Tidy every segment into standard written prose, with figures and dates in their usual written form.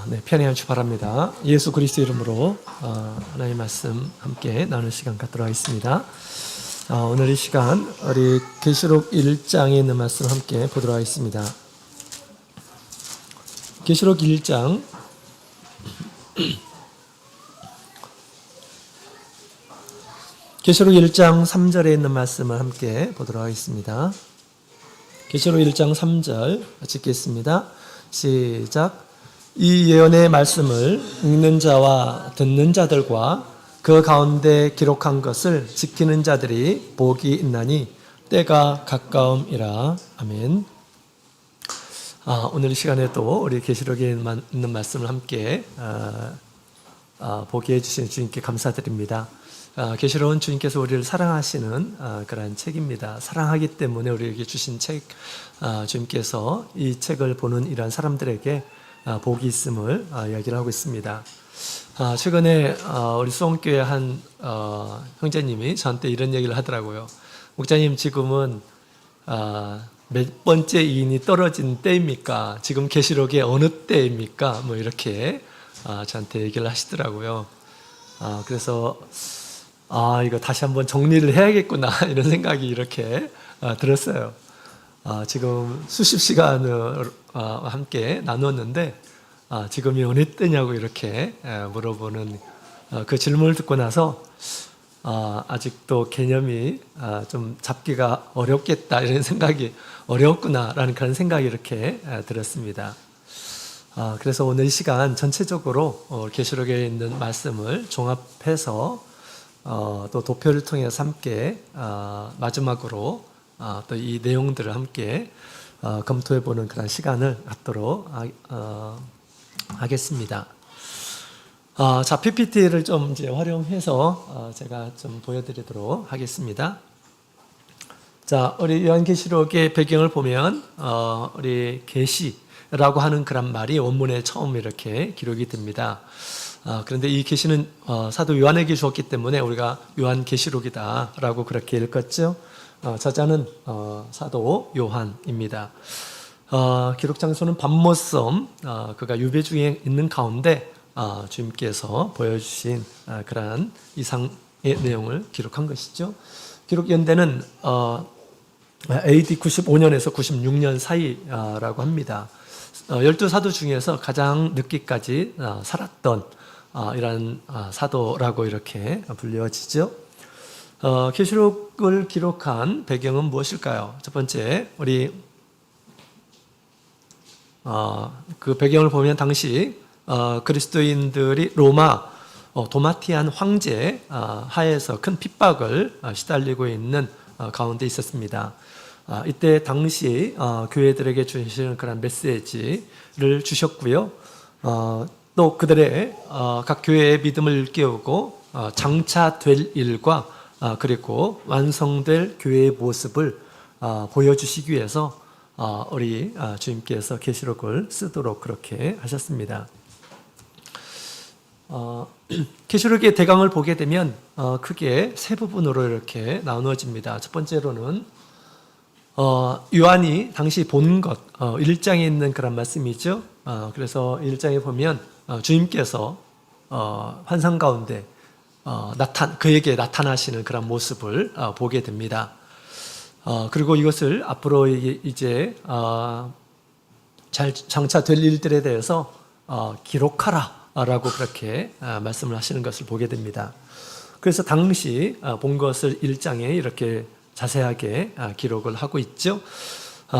네, 편히 출발합니다. 예수 그리스도 이름으로 하나님의 말씀 함께 나눌 시간 갖도록 하겠습니다. 오늘 이 시간 우리 계시록 1장에 있는 말씀 함께 보도록 하겠습니다. 계시록 1장 계시록 1장 3절에 있는 말씀을 함께 보도록 하겠습니다. 계시록 1장 3절 읽겠습니다. 시작. 이 예언의 말씀을 읽는 자와 듣는 자들과 그 가운데 기록한 것을 지키는 자들이 복이 있나니 때가 가까움이라. 아멘. 오늘 이 시간에도 우리 계시록에 있는 말씀을 함께 보게 해주신 주님께 감사드립니다. 계시록은 주님께서 우리를 사랑하시는 그러한 책입니다. 사랑하기 때문에 우리에게 주신 책, 주님께서 이 책을 보는 이러한 사람들에게 복이 있음을 이야기를 하고 있습니다. 최근에 우리 수원교회 한 형제님이 저한테 이런 얘기를 하더라고요. 목사님, 지금은 몇 번째 이인이 떨어진 때입니까? 지금 계시록의 어느 때입니까? 뭐 이렇게 저한테 얘기를 하시더라고요. 그래서 이거 다시 한번 정리를 해야겠구나 이런 생각이 이렇게 들었어요. 지금 수십 시간을 함께 나눴는데 지금이 어느 때냐고 이렇게 물어보는 그 질문을 듣고 나서 아직도 개념이 좀 잡기가 어렵겠다 이런 생각이 어렵구나라는 그런 생각이 이렇게 들었습니다. 그래서 오늘 이 시간 전체적으로 계시록에 있는 말씀을 종합해서 또 도표를 통해서 함께 마지막으로 또 이 내용들을 함께 검토해보는 그런 시간을 갖도록 하겠습니다. 자, PPT를 좀 이제 활용해서 제가 좀 보여드리도록 하겠습니다. 자, 우리 요한계시록의 배경을 보면 우리 계시라고 하는 그런 말이 원문에 처음 이렇게 기록이 됩니다. 그런데 이 계시는 사도 요한에게 주었기 때문에 우리가 요한계시록이다라고 그렇게 읽었죠. 저자는 사도 요한입니다. 기록 장소는 밤모섬, 그가 유배 중에 있는 가운데 주님께서 보여주신 그러한 이상의 내용을 기록한 것이죠. 기록 연대는 AD 95년에서 96년 사이라고 합니다. 12사도 중에서 가장 늦게까지 살았던 이런 사도라고 이렇게 불려지죠. 계시록을 기록한 배경은 무엇일까요? 첫 번째, 우리 그 배경을 보면 당시 그리스도인들이 로마 도마티안 황제 하에서 큰 핍박을 시달리고 있는 가운데 있었습니다. 이때 당시 교회들에게 주시는 그런 메시지를 주셨고요. 또 그들의 각 교회의 믿음을 일깨우고 장차될 일과 그리고 완성될 교회의 모습을 보여주시기 위해서 우리 주님께서 계시록을 쓰도록 그렇게 하셨습니다. 계시록의 대강을 보게 되면 크게 세 부분으로 이렇게 나누어집니다. 첫 번째로는 요한이 당시 본 것, 1장에 있는 그런 말씀이죠. 그래서 1장에 보면 주님께서 환상 가운데 그에게 나타나시는 그런 모습을 보게 됩니다. 그리고 이것을 앞으로 이제 장차 될 일들에 대해서 기록하라라고 그렇게 말씀을 하시는 것을 보게 됩니다. 그래서 당시 본 것을 1장에 이렇게 자세하게 기록을 하고 있죠.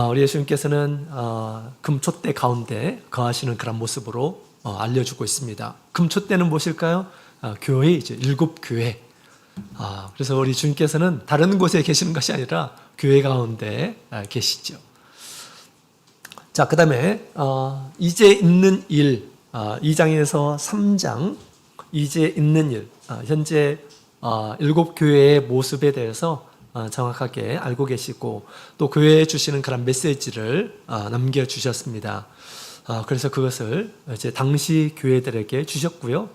우리 예수님께서는 금초대 가운데 거하시는 그런 모습으로 알려주고 있습니다. 금초대는 무엇일까요? 교회이죠. 7교회. 그래서 우리 주님께서는 다른 곳에 계시는 것이 아니라 교회 가운데 계시죠. 자, 그 다음에 이제 있는 일, 2장에서 3장, 이제 있는 일, 현재 7교회의 모습에 대해서 정확하게 알고 계시고 또 교회에 주시는 그런 메시지를 남겨주셨습니다. 그래서 그것을 이제 당시 교회들에게 주셨고요.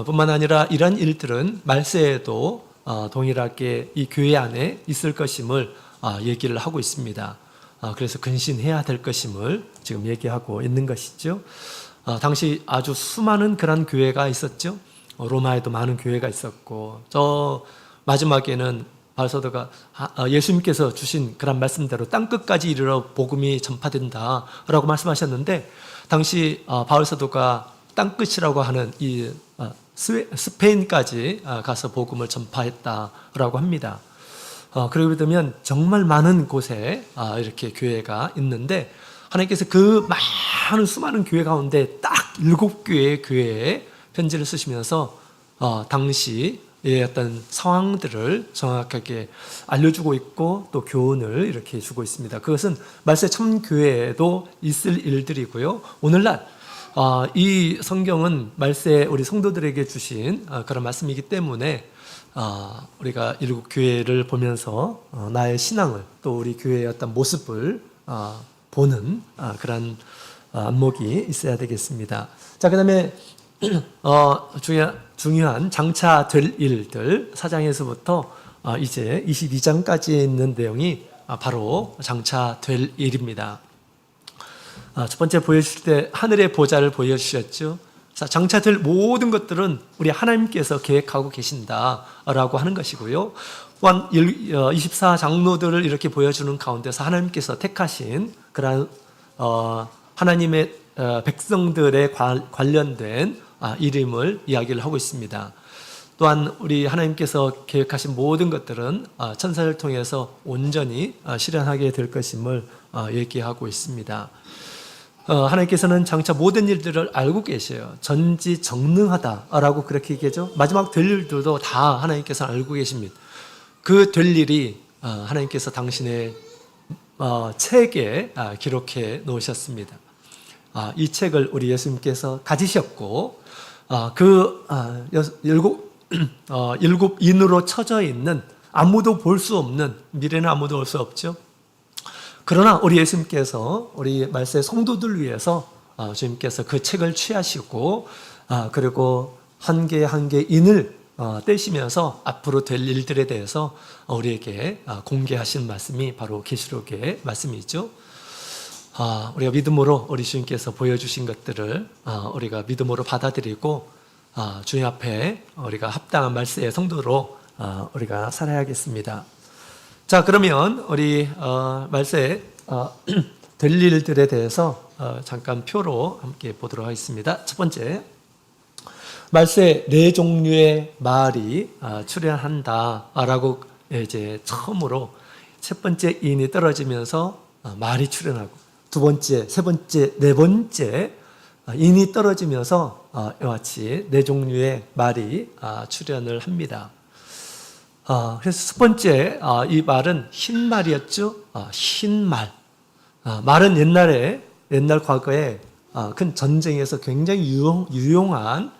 뿐만 아니라 이런 일들은 말세에도 동일하게 이 교회 안에 있을 것임을 얘기를 하고 있습니다. 그래서 근신해야 될 것임을 지금 얘기하고 있는 것이죠. 당시 아주 수많은 그런 교회가 있었죠. 로마에도 많은 교회가 있었고, 저 마지막에는 바울 사도가 예수님께서 주신 그런 말씀대로 땅끝까지 이르러 복음이 전파된다라고 말씀하셨는데, 당시 바울 사도가 땅끝이라고 하는 이 스페인까지 가서 복음을 전파했다라고 합니다. 그러게 되면 정말 많은 곳에 이렇게 교회가 있는데, 하나님께서 그 많은 수많은 교회 가운데 딱 7교회의 교회에 편지를 쓰시면서 당시의 어떤 상황들을 정확하게 알려주고 있고 또 교훈을 이렇게 주고 있습니다. 그것은 말세 참교회에도 있을 일들이고요. 오늘날 이 성경은 말세 우리 성도들에게 주신 그런 말씀이기 때문에 우리가 7교회를 보면서 나의 신앙을 또 우리 교회의 어떤 모습을 보는 그런 안목이 있어야 되겠습니다. 자, 그 다음에 중요한 장차 될 일들 4장에서부터 이제 22장까지 있는 내용이 바로 장차 될 일입니다. 첫 번째 보여주실 때 하늘의 보좌를 보여주셨죠. 장차 될 모든 것들은 우리 하나님께서 계획하고 계신다라고 하는 것이고요. 또한 24장로들을 이렇게 보여주는 가운데서 하나님께서 택하신 그런 하나님의 백성들에 관련된 이름을 이야기를 하고 있습니다. 또한 우리 하나님께서 계획하신 모든 것들은 천사를 통해서 온전히 실현하게 될 것임을 얘기하고 있습니다. 하나님께서는 장차 모든 일들을 알고 계셔요. 전지전능하다라고 그렇게 얘기하죠. 마지막 될 일들도 다 하나님께서 알고 계십니다. 그 될 일이 하나님께서 당신의 책에 기록해 놓으셨습니다. 이 책을 우리 예수님께서 가지셨고 그 일곱 인으로 쳐져 있는 아무도 볼 수 없는, 미래는 아무도 볼 수 없죠. 그러나 우리 예수님께서 우리 말세 성도들 위해서 주님께서 그 책을 취하시고 그리고 한 개 한 개 인을 떼시면서 앞으로 될 일들에 대해서 우리에게 공개하신 말씀이 바로 계시록의 말씀이죠. 우리가 믿음으로 우리 주님께서 보여주신 것들을 우리가 믿음으로 받아들이고 주님 앞에 우리가 합당한 말세의 성도로 우리가 살아야겠습니다. 자, 그러면 우리 말세 될 일들에 대해서 잠깐 표로 함께 보도록 하겠습니다. 첫 번째, 말세 4종류의 말이 출현한다라고 이제 처음으로 첫 번째 인이 떨어지면서 말이 출현하고, 두 번째, 세 번째, 네 번째 인이 떨어지면서 이와 같이 4종류의 말이 출현을 합니다. 그래서 첫 번째 이 말은 흰 말이었죠. 흰 말. 말은 옛날 과거에 큰 전쟁에서 굉장히 유용한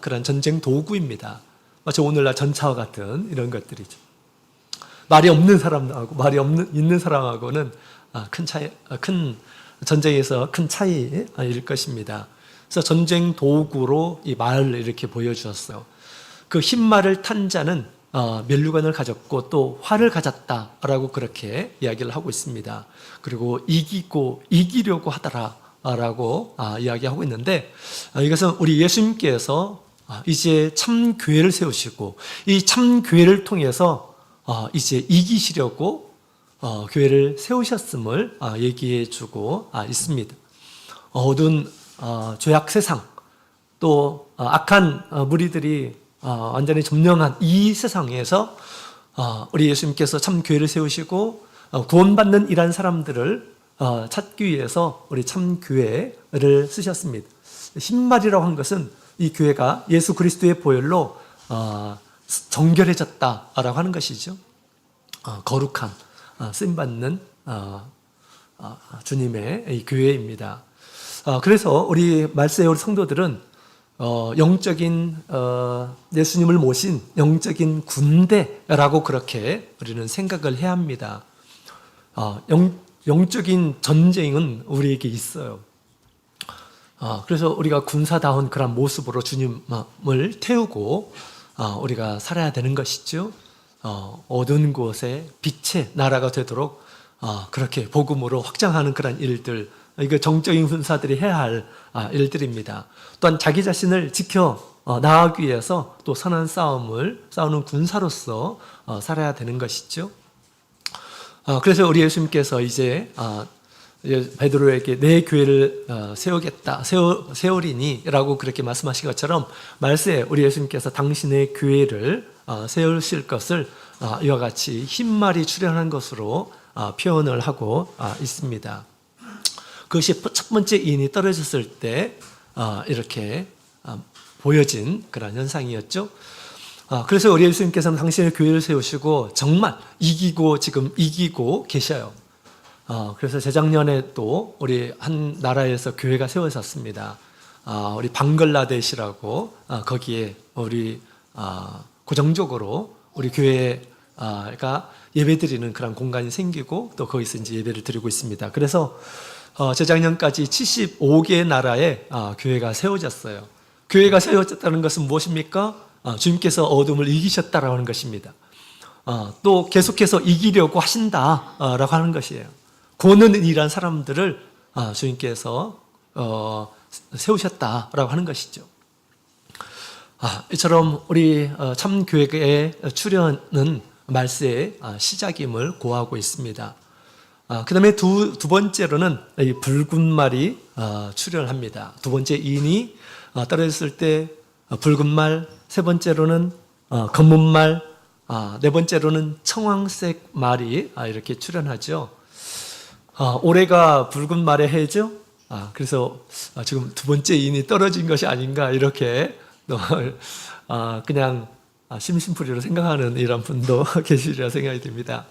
그런 전쟁 도구입니다. 마치 오늘날 전차와 같은 이런 것들이죠. 말이 없는 사람하고 말이 있는 사람하고는 큰 전쟁에서 큰 차이일 것입니다. 그래서 전쟁 도구로 이 말을 이렇게 보여주었어요. 그 흰 말을 탄 자는 면류관을 가졌고 또 활을 가졌다라고 그렇게 이야기를 하고 있습니다. 그리고 이기려고 하더라라고 이야기하고 있는데, 이것은 우리 예수님께서 이제 참 교회를 세우시고 이 참 교회를 통해서 이제 이기시려고 교회를 세우셨음을 얘기해 주고 있습니다. 어두운 죄악 세상, 또 악한 무리들이 완전히 점령한 이 세상에서 우리 예수님께서 참 교회를 세우시고 구원받는 이란 사람들을 찾기 위해서 우리 참 교회를 쓰셨습니다. 흰말이라고 한 것은 이 교회가 예수 그리스도의 보혈로 정결해졌다라고 하는 것이죠. 거룩한 쓰임받는 주님의 이 교회입니다. 그래서 우리 말세의 우리 성도들은 영적인 예수님을 모신 영적인 군대라고 그렇게 우리는 생각을 해야 합니다. 영적인 전쟁은 우리에게 있어요. 그래서 우리가 군사다운 그런 모습으로 주님을 태우고 우리가 살아야 되는 것이죠. 어두운 곳에 빛의 나라가 되도록 그렇게 복음으로 확장하는 그런 일들 이거 정적인 군사들이 해야 할 일들입니다. 또한 자기 자신을 지켜 나가기 위해서 또 선한 싸움을 싸우는 군사로서 살아야 되는 것이죠. 그래서 우리 예수님께서 이제 베드로에게 내 교회를 세우겠다, 세우리니라고 그렇게 말씀하신 것처럼 말세에 우리 예수님께서 당신의 교회를 세우실 것을 이와 같이 흰말이 출현한 것으로 표현을 하고 있습니다. 그것이 첫 번째 인이 떨어졌을 때 이렇게 보여진 그런 현상이었죠. 그래서 우리 예수님께서는 당신의 교회를 세우시고 정말 지금 이기고 계셔요. 그래서 재작년에 또 우리 한 나라에서 교회가 세워졌습니다. 우리 방글라데시라고 거기에 우리 고정적으로 우리 교회가 예배드리는 그런 공간이 생기고 또 거기서 이제 예배를 드리고 있습니다. 그래서 재작년까지 75개 나라에 교회가 세워졌어요. 교회가 세워졌다는 것은 무엇입니까? 주님께서 어둠을 이기셨다라는 것입니다. 또 계속해서 이기려고 하신다라고 하는 것이에요. 고는 일한 사람들을 주님께서 세우셨다라고 하는 것이죠. 이처럼 우리 참교회의 출현은 말세의 시작임을 고하고 있습니다. 그 다음에 두 번째로는 이 붉은 말이 출현합니다. 두 번째 인이 떨어졌을 때 붉은 말, 세 번째로는 검은 말, 네 번째로는 청황색 말이 이렇게 출현하죠. 올해가 붉은 말의 해죠. 그래서 지금 두 번째 인이 떨어진 것이 아닌가 이렇게 그냥 심심풀이로 생각하는 이런 분도 계시리라 생각이 듭니다.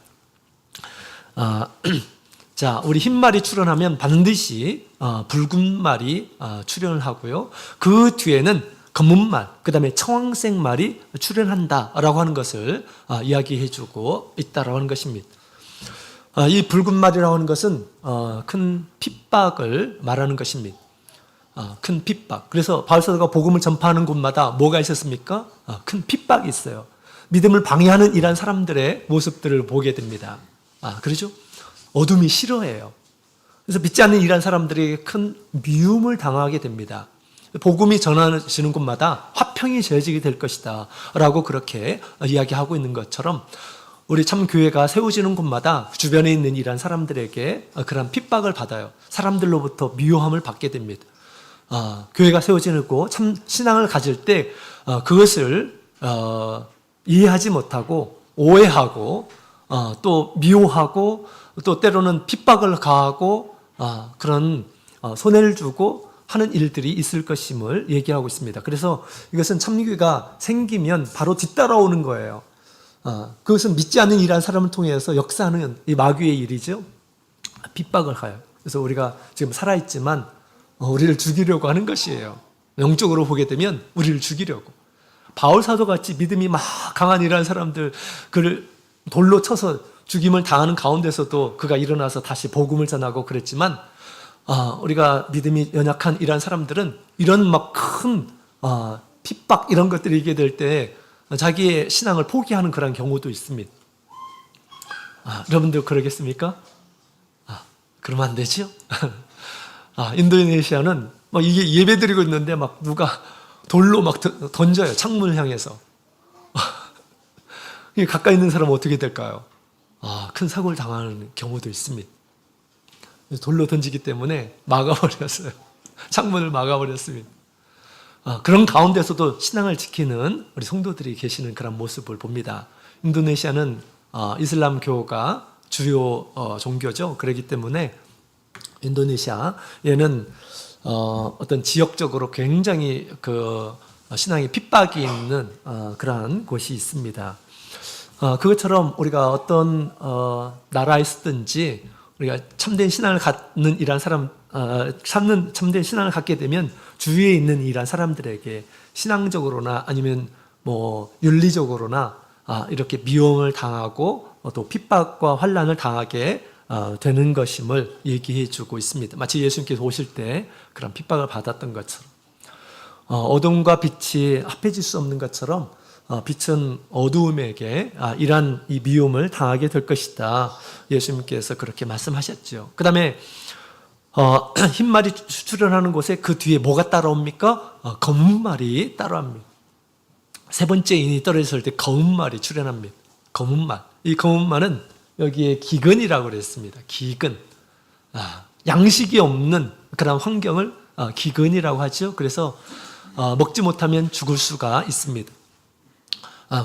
자, 우리 흰 말이 출현하면 반드시 붉은 말이 출현을 하고요. 그 뒤에는 검은 말, 그 다음에 청황색 말이 출현한다라고 하는 것을 이야기해주고 있다라고 하는 것입니다. 이 붉은 말이라고 하는 것은 큰 핍박을 말하는 것입니다. 큰 핍박. 그래서 바울사도가 복음을 전파하는 곳마다 뭐가 있었습니까? 큰 핍박이 있어요. 믿음을 방해하는 이런 사람들의 모습들을 보게 됩니다. 그러죠? 어둠이 싫어해요. 그래서 믿지 않는 이런 사람들이 큰 미움을 당하게 됩니다. 복음이 전하시는 곳마다 화평이 저해지게 될 것이다 라고 그렇게 이야기하고 있는 것처럼 우리 참교회가 세워지는 곳마다 주변에 있는 이런 사람들에게 그런 핍박을 받아요. 사람들로부터 미워함을 받게 됩니다. 교회가 세워지는 곳, 참 신앙을 가질 때 그것을 이해하지 못하고 오해하고 또 미워하고 또 때로는 핍박을 가하고 그런 손해를 주고 하는 일들이 있을 것임을 얘기하고 있습니다. 그래서 이것은 참교회가 생기면 바로 뒤따라오는 거예요. 그것은 믿지 않는 일한 사람을 통해서 역사하는 이 마귀의 일이죠. 핍박을 가요. 그래서 우리가 지금 살아있지만 우리를 죽이려고 하는 것이에요. 영적으로 보게 되면 우리를 죽이려고. 바울 사도같이 믿음이 막 강한 이런 사람들 그를 돌로 쳐서 죽임을 당하는 가운데서도 그가 일어나서 다시 복음을 전하고 그랬지만 우리가 믿음이 연약한 이런 사람들은 이런 막 큰 핍박 이런 것들이 있게 될 때 자기의 신앙을 포기하는 그런 경우도 있습니다. 여러분들 그러겠습니까? 그러면 안 되죠? 인도네시아는 막 이게 예배 드리고 있는데 막 누가 돌로 막 던져요. 창문을 향해서. 가까이 있는 사람은 어떻게 될까요? 큰 사고를 당하는 경우도 있습니다. 돌로 던지기 때문에 막아버렸어요. 창문을 막아버렸습니다. 그런 가운데서도 신앙을 지키는 우리 성도들이 계시는 그런 모습을 봅니다. 인도네시아는 이슬람교가 주요 종교죠. 그렇기 때문에 인도네시아에는 어떤 지역적으로 굉장히 그 신앙의 핍박이 있는 그러한 곳이 있습니다. 그것처럼 우리가 어떤 나라에 있든지 우리가 참된 신앙을 갖는 이란 사람, 참된 신앙을 갖게 되면 주위에 있는 이란 사람들에게 신앙적으로나 아니면 뭐 윤리적으로나 이렇게 미움을 당하고 또 핍박과 환난을 당하게 되는 것임을 얘기해 주고 있습니다. 마치 예수님께서 오실 때 그런 핍박을 받았던 것처럼 어둠과 빛이 합해질 수 없는 것처럼 빛은 어두움에게 이러한 이 미움을 당하게 될 것이다. 예수님께서 그렇게 말씀하셨죠. 그 다음에 흰 말이 출현하는 곳에 그 뒤에 뭐가 따라옵니까? 검은 말이 따라옵니다. 세 번째 인이 떨어졌을 때 검은 말이 출현합니다. 검은 말. 이 검은 말은 여기에 기근이라고 그랬습니다. 기근. 양식이 없는 그런 환경을 기근이라고 하죠. 그래서 먹지 못하면 죽을 수가 있습니다.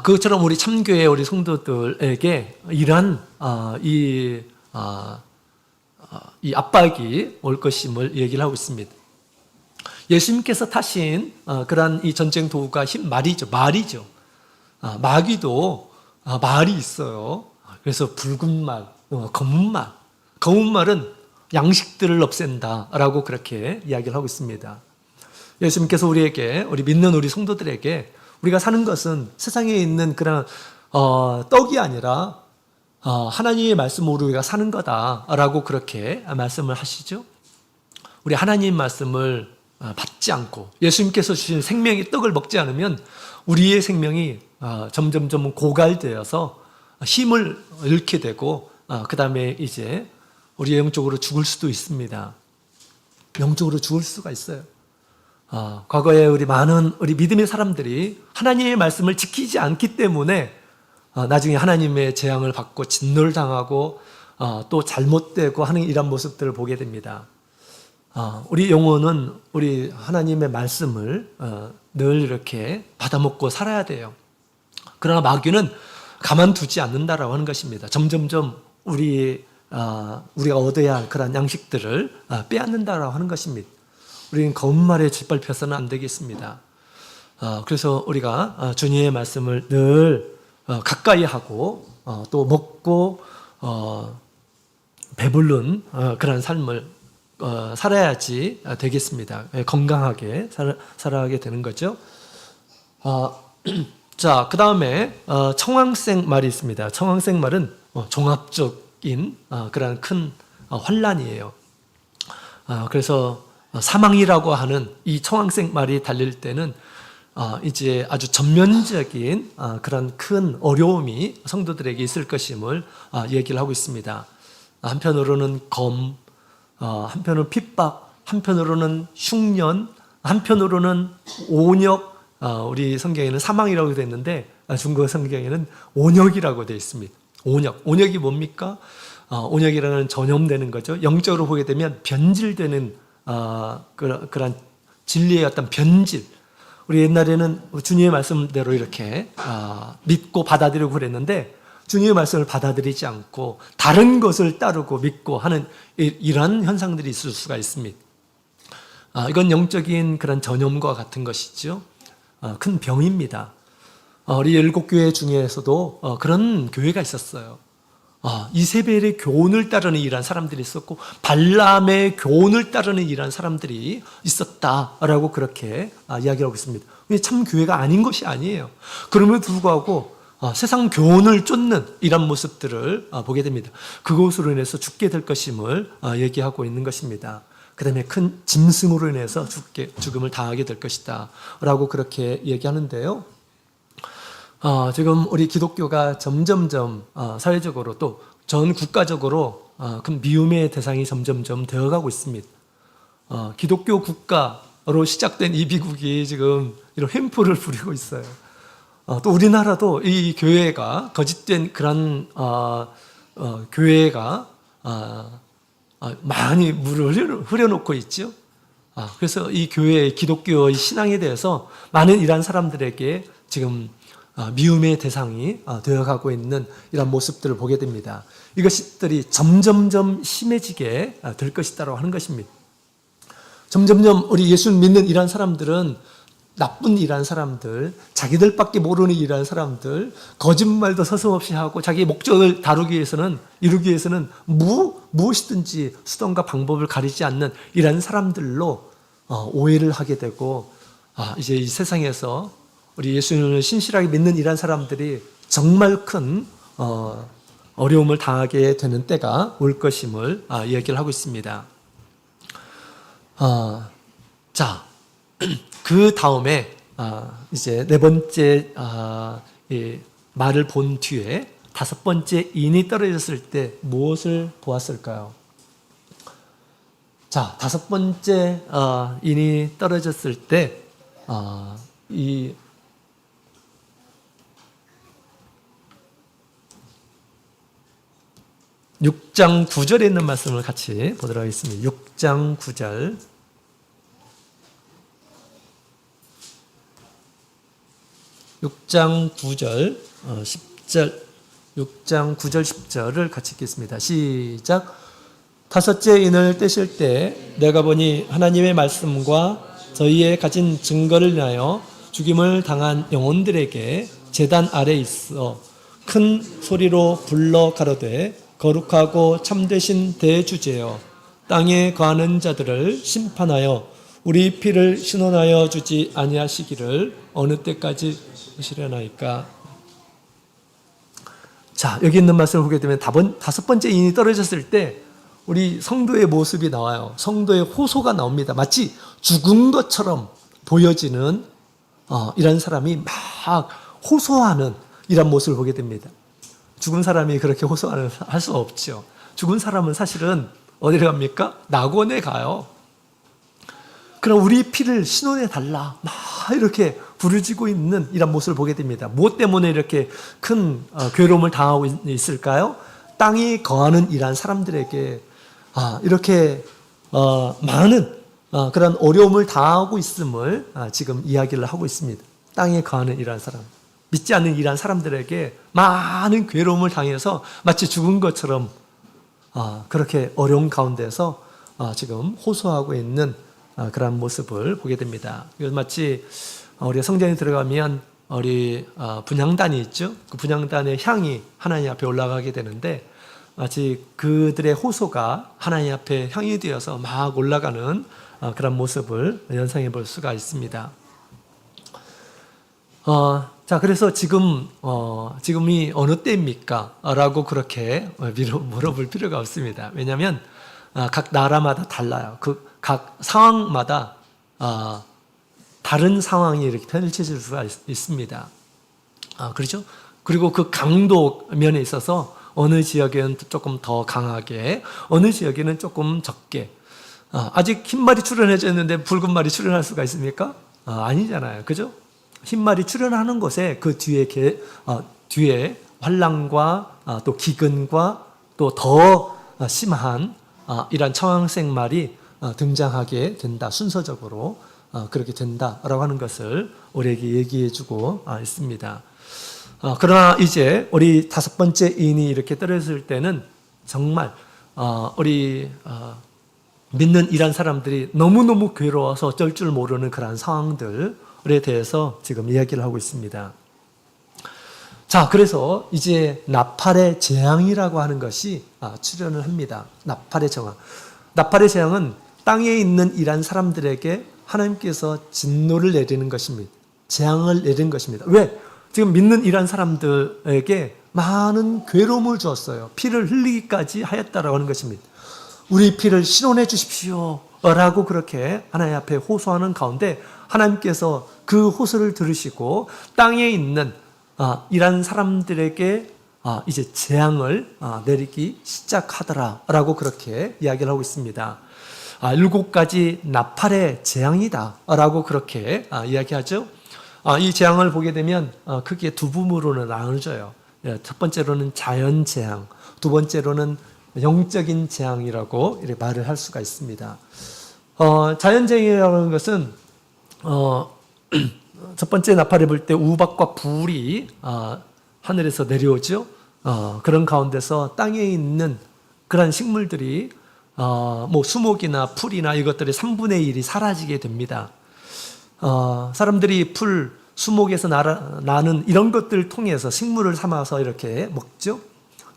그것처럼 우리 참교회 우리 성도들에게 이러한 이 압박이 올 것임을 얘기를 하고 있습니다. 예수님께서 타신 그러한 이 전쟁 도구가 말이죠. 마귀도 말이 있어요. 그래서 붉은 말, 검은 말. 검은 말은 양식들을 없앤다라고 그렇게 이야기를 하고 있습니다. 예수님께서 우리 믿는 우리 성도들에게 우리가 사는 것은 세상에 있는 그런 떡이 아니라 하나님의 말씀으로 우리가 사는 거다라고 그렇게 말씀을 하시죠. 우리 하나님 말씀을 받지 않고 예수님께서 주신 생명의 떡을 먹지 않으면 우리의 생명이 점점점 고갈되어서 힘을 잃게 되고 그 다음에 이제 우리 영적으로 죽을 수도 있습니다. 영적으로 죽을 수가 있어요. 과거에 많은 우리 믿음의 사람들이 하나님의 말씀을 지키지 않기 때문에 나중에 하나님의 재앙을 받고 진노를 당하고 또 잘못되고 하는 이런 모습들을 보게 됩니다. 우리 영혼은 우리 하나님의 말씀을 늘 이렇게 받아먹고 살아야 돼요. 그러나 마귀는 가만두지 않는다라고 하는 것입니다. 점점점 우리가 얻어야 할 그런 양식들을 빼앗는다라고 하는 것입니다. 우리는 검은 말에 짓밟혀서는 안 되겠습니다. 그래서 우리가 주님의 말씀을 늘 가까이 하고 또 먹고 배부른 그런 삶을 살아야지 되겠습니다. 건강하게 살아가게 되는 거죠. 자, 그 다음에 청황색 말이 있습니다. 청황색 말은 종합적인 그런 큰 환란이에요. 그래서 사망이라고 하는 이 청황색 말이 달릴 때는 이제 아주 전면적인 그런 큰 어려움이 성도들에게 있을 것임을 얘기를 하고 있습니다. 한편으로는 한편으로는 핍박, 한편으로는 흉년, 한편으로는 온역, 우리 성경에는 사망이라고 되어 있는데 중국 성경에는 온역이라고 되어 있습니다. 온역이 뭡니까? 온역이라는 전염되는 거죠. 영적으로 보게 되면 변질되는 그런 진리의 어떤 변질. 우리 옛날에는 주님의 말씀대로 이렇게 믿고 받아들이고 그랬는데 주님의 말씀을 받아들이지 않고 다른 것을 따르고 믿고 하는 이러한 현상들이 있을 수가 있습니다. 이건 영적인 그런 전염과 같은 것이죠. 큰 병입니다. 우리 7교회 중에서도 그런 교회가 있었어요. 이세벨의 교훈을 따르는 이러한 사람들이 있었고 발람의 교훈을 따르는 이러한 사람들이 있었다라고 그렇게 이야기하고 있습니다. 참 교회가 아닌 것이 아니에요. 그럼에도 불구하고 세상 교훈을 쫓는 이런 모습들을 보게 됩니다. 그것으로 인해서 죽게 될 것임을 얘기하고 있는 것입니다. 그 다음에 큰 짐승으로 인해서 죽음을 당하게 될 것이다 라고 그렇게 얘기하는데요. 지금 우리 기독교가 점점점 사회적으로 또 전 국가적으로 큰 미움의 대상이 점점점 되어가고 있습니다. 기독교 국가로 시작된 이 미국이 지금 이런 횡포를 부리고 있어요. 또 우리나라도 이 교회가 거짓된 그런 교회가 많이 물을 흐려놓고 있죠. 그래서 이 교회의 기독교의 신앙에 대해서 많은 이런 사람들에게 지금 미움의 대상이 되어가고 있는 이런 모습들을 보게 됩니다. 이것들이 점점점 심해지게 될 것이다라고 하는 것입니다. 점점점 우리 예수 믿는 이런 사람들은 나쁜 이런 사람들, 자기들밖에 모르는 이런 사람들, 거짓말도 서슴없이 하고 자기의 목적을 이루기 위해서는 무엇이든지 수단과 방법을 가리지 않는 이런 사람들로 오해를 하게 되고 이제 이 세상에서 우리 예수님을 신실하게 믿는 이런 사람들이 정말 큰 어려움을 당하게 되는 때가 올 것임을 얘기를 하고 있습니다. 자, 그 다음에 이제 네 번째 말을 본 뒤에 다섯 번째 인이 떨어졌을 때 무엇을 보았을까요? 자, 다섯 번째 인이 떨어졌을 때 이 6장 9절에 있는 말씀을 같이 보도록 하겠습니다. 6장 9절. 6장 9절, 10절, 6장 9절, 10절을 같이 읽겠습니다. 시작. 다섯째 인을 떼실 때 내가 보니 하나님의 말씀과 저희의 가진 증거를 인하여 죽임을 당한 영혼들에게 제단 아래 있어 큰 소리로 불러 가로되 거룩하고 참되신 대주제여 땅에 거하는 자들을 심판하여 우리 피를 신원하여 주지 아니하시기를 어느 때까지 하시려나이까. 자, 여기 있는 말씀을 보게 되면 다섯 번째 인이 떨어졌을 때 우리 성도의 모습이 나와요. 성도의 호소가 나옵니다. 마치 죽은 것처럼 보여지는 이런 사람이 막 호소하는 이런 모습을 보게 됩니다. 죽은 사람이 그렇게 호소하는 할 수 없죠. 죽은 사람은 사실은 어디로 갑니까? 낙원에 가요. 그럼 우리 피를 신원해 달라 막 이렇게 부르짖고 있는 이런 모습을 보게 됩니다. 무엇 때문에 이렇게 큰 괴로움을 당하고 있을까요? 땅이 거하는 이러한 사람들에게 이렇게 많은 그런 어려움을 당하고 있음을 지금 이야기를 하고 있습니다. 땅에 거하는 이러한 사람, 믿지 않는 이러한 사람들에게 많은 괴로움을 당해서 마치 죽은 것처럼 그렇게 어려운 가운데서 지금 호소하고 있는 그런 모습을 보게 됩니다. 마치 우리 성전에 들어가면 우리 분향단이 있죠. 그 분향단의 향이 하나님 앞에 올라가게 되는데 마치 그들의 호소가 하나님 앞에 향이 되어서 막 올라가는 그런 모습을 연상해 볼 수가 있습니다. 자, 그래서 지금이 어느 때입니까? 라고 그렇게 물어볼 필요가 없습니다. 왜냐하면 각 나라마다 달라요. 각 상황마다 다른 상황이 이렇게 펼쳐질 수가 있습니다. 그렇죠? 그리고 그 강도 면에 있어서 어느 지역에는 조금 더 강하게, 어느 지역에는 조금 적게. 아직 흰 말이 출현해졌는데 붉은 말이 출현할 수가 있습니까? 아니잖아요. 그죠? 흰 말이 출현하는 곳에 그 뒤에 환란과 또 기근과 또 더 심한 이런 청황색 말이 등장하게 된다. 순서적으로 그렇게 된다라고 하는 것을 우리에게 얘기해주고 있습니다. 그러나 이제 우리 다섯 번째 인이 이렇게 떨어졌을 때는 정말 우리 믿는 이란 사람들이 너무너무 괴로워서 어쩔 줄 모르는 그런 상황들에 대해서 지금 이야기를 하고 있습니다. 자, 그래서 이제 나팔의 재앙이라고 하는 것이 출현을 합니다. 나팔의 재앙. 나팔의 재앙은 땅에 있는 이란 사람들에게 하나님께서 진노를 내리는 것입니다. 재앙을 내리는 것입니다. 왜? 지금 믿는 이란 사람들에게 많은 괴로움을 주었어요. 피를 흘리기까지 하였다라고 하는 것입니다. 우리 피를 신원해 주십시오 라고 그렇게 하나님 앞에 호소하는 가운데 하나님께서 그 호소를 들으시고 땅에 있는 이란 사람들에게 이제 재앙을 내리기 시작하더라라고 그렇게 이야기를 하고 있습니다. 7가지 나팔의 재앙이다라고 그렇게 이야기하죠. 이 재앙을 보게 되면 크게 두 부분으로 나눠져요. 첫 번째로는 자연 재앙, 두 번째로는 영적인 재앙이라고 이렇게 말을 할 수가 있습니다. 자연 재앙이라는 것은 첫 번째 나팔을 불 때 우박과 불이 하늘에서 내려오죠. 그런 가운데서 땅에 있는 그런 식물들이 뭐 수목이나 풀이나 이것들의 3분의 1이 사라지게 됩니다. 사람들이 풀, 수목에서 나는 이런 것들을 통해서 식물을 삼아서 이렇게 먹죠.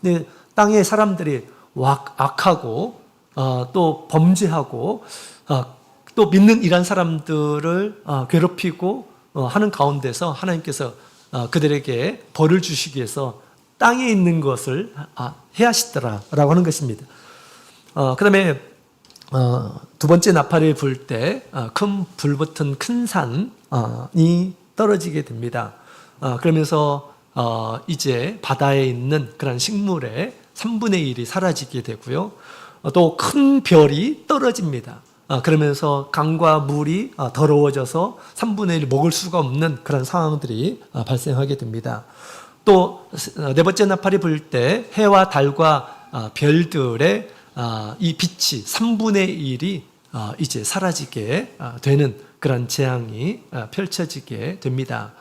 근데 땅의 사람들이 악하고 또 범죄하고 또 믿는 이란 사람들을 괴롭히고 하는 가운데서 하나님께서 그들에게 벌을 주시기 위해서 땅에 있는 것을 해하시더라라고 하는 것입니다. 그 다음에 두 번째 나팔을 불 때 큰 불붙은 큰 산이 떨어지게 됩니다. 그러면서 이제 바다에 있는 그런 식물의 3분의 1이 사라지게 되고요. 또 큰 별이 떨어집니다. 그러면서 강과 물이 더러워져서 3분의 1 먹을 수가 없는 그런 상황들이 발생하게 됩니다. 또 네 번째 나팔이 불 때 해와 달과 별들의 이 빛이 3분의 1이 이제 사라지게 되는 그런 재앙이 펼쳐지게 됩니다.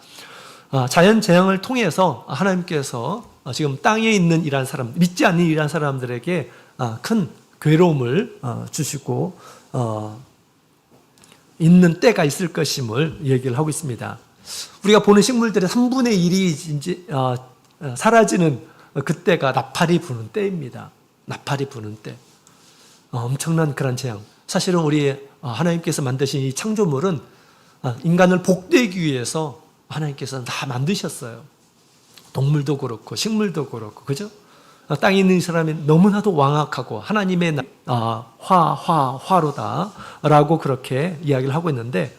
자연 재앙을 통해서 하나님께서 지금 땅에 있는 이러한 사람, 믿지 않는 이러한 사람들에게 큰 괴로움을 주시고 있는 때가 있을 것임을 얘기를 하고 있습니다. 우리가 보는 식물들의 3분의 1이 이제 사라지는 그때가 나팔이 부는 때입니다. 나팔이 부는 때. 엄청난 그런 재앙. 사실은 우리 하나님께서 만드신 이 창조물은 인간을 복되기 위해서 하나님께서 다 만드셨어요. 동물도 그렇고 식물도 그렇고, 그죠? 땅에 있는 사람이 너무나도 왕악하고 하나님의 화로다라고 그렇게 이야기를 하고 있는데,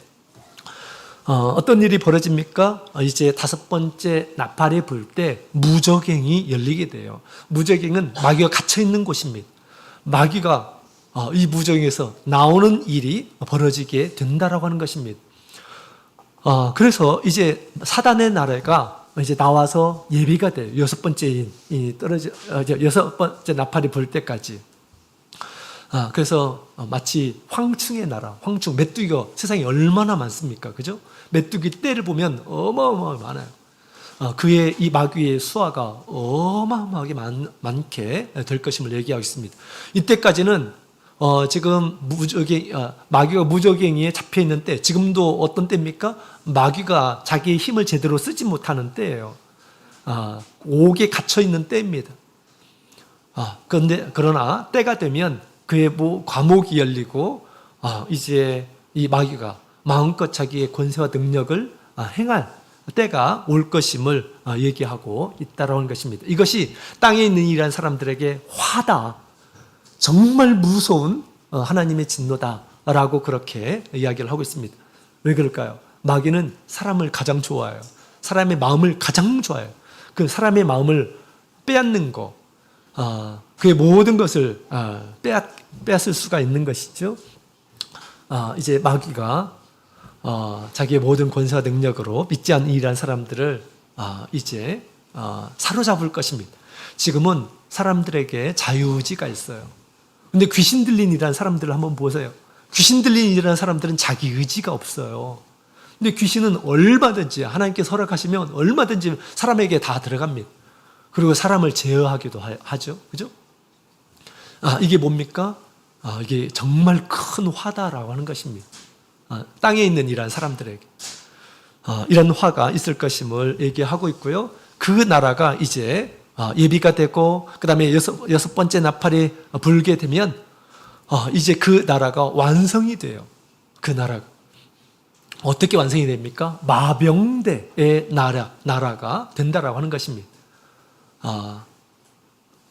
어떤 일이 벌어집니까? 이제 다섯 번째 나팔이 불 때 무저갱이 열리게 돼요. 무저갱은 마귀가 갇혀 있는 곳입니다. 마귀가 이 무저갱에서 나오는 일이 벌어지게 된다라고 하는 것입니다. 그래서 이제 사단의 나라가 이제 나와서 예비가 돼요. 여섯 번째 나팔이 불 때까지. 그래서 마치 황충의 나라, 황충, 메뚜기가 세상에 얼마나 많습니까? 그죠? 메뚜기 떼를 보면 어마어마하게 많아요. 그의 이 마귀의 수하가 어마어마하게 많게 될 것임을 얘기하고 있습니다. 이때까지는 지금 마귀가 무저갱이에 잡혀 있는 때, 지금도 어떤 때입니까? 마귀가 자기의 힘을 제대로 쓰지 못하는 때예요. 옥에 갇혀 있는 때입니다. 그러나 때가 되면 그의 과목이 열리고 이제 이 마귀가 마음껏 자기의 권세와 능력을 행할 때가 올 것임을 얘기하고 있다라는 것입니다. 이것이 땅에 있는 이러한 사람들에게 화다, 정말 무서운 하나님의 진노다라고 그렇게 이야기를 하고 있습니다. 왜 그럴까요? 마귀는 사람을 가장 좋아해요. 사람의 마음을 가장 좋아해요. 그 사람의 마음을 빼앗는 거, 그의 모든 것을 빼앗을 수가 있는 것이죠. 이제 마귀가 자기의 모든 권세와 능력으로 믿지 않는 이러한 사람들을 이제 사로잡을 것입니다. 지금은 사람들에게 자유의지가 있어요. 근데 귀신 들린 이라는 사람들을 한번 보세요. 귀신 들린 이라는 사람들은 자기 의지가 없어요. 근데 귀신은 얼마든지 하나님께서 허락하시면 얼마든지 사람에게 다 들어갑니다. 그리고 사람을 제어하기도 하죠. 그죠? 이게 뭡니까? 이게 정말 큰 화다라고 하는 것입니다. 땅에 있는 이러한 사람들에게 이런 화가 있을 것임을 얘기하고 있고요. 그 나라가 이제 예비가 되고 그 다음에 여섯 번째 나팔이 불게 되면 이제 그 나라가 완성이 돼요. 그 나라가 어떻게 완성이 됩니까? 마병대의 나라가 된다라고 하는 것입니다.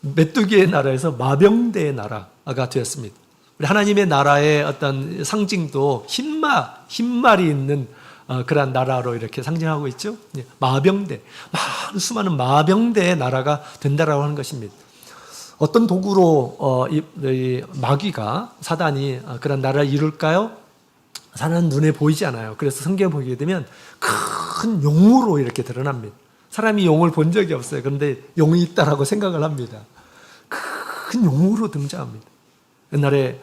메뚜기의 나라에서 마병대의 나라가 되었습니다. 우리 하나님의 나라의 어떤 상징도 흰말이 있는 그러한 나라로 이렇게 상징하고 있죠. 마병대, 수많은 마병대의 나라가 된다라고 하는 것입니다. 어떤 도구로 이 마귀가 사단이 그런 나라를 이룰까요? 사단은 눈에 보이지 않아요. 그래서 성경에 보게 되면 큰 용으로 이렇게 드러납니다. 사람이 용을 본 적이 없어요. 그런데 용이 있다라고 생각을 합니다. 큰 용으로 등장합니다. 옛날에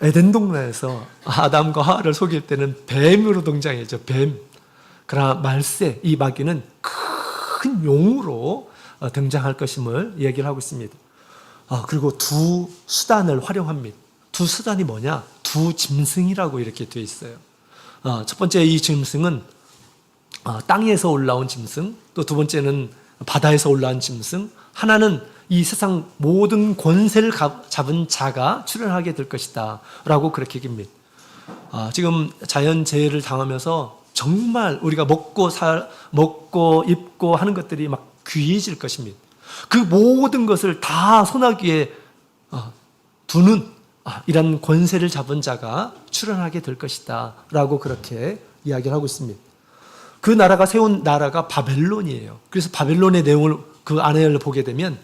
에덴 동산에서 아담과 하와를 속일 때는 뱀으로 등장했죠. 뱀. 그러나 말세, 이 마귀는 큰 용으로 등장할 것임을 얘기를 하고 있습니다. 그리고 두 수단을 활용합니다. 두 수단이 뭐냐? 두 짐승이라고 이렇게 되어 있어요. 첫 번째 이 짐승은 땅에서 올라온 짐승, 또 두 번째는 바다에서 올라온 짐승, 하나는 이 세상 모든 권세를 잡은 자가 출현하게 될 것이다 라고 그렇게 얘기합니다. 지금 자연재해를 당하면서 정말 우리가 먹고 입고 하는 것들이 막 귀해질 것입니다. 그 모든 것을 다 소나기에 두는 이런 권세를 잡은 자가 출현하게 될 것이다 라고 그렇게 이야기를 하고 있습니다. 그 나라가 세운 나라가 바벨론이에요. 그래서 바벨론의 내용을 그 안을 보게 되면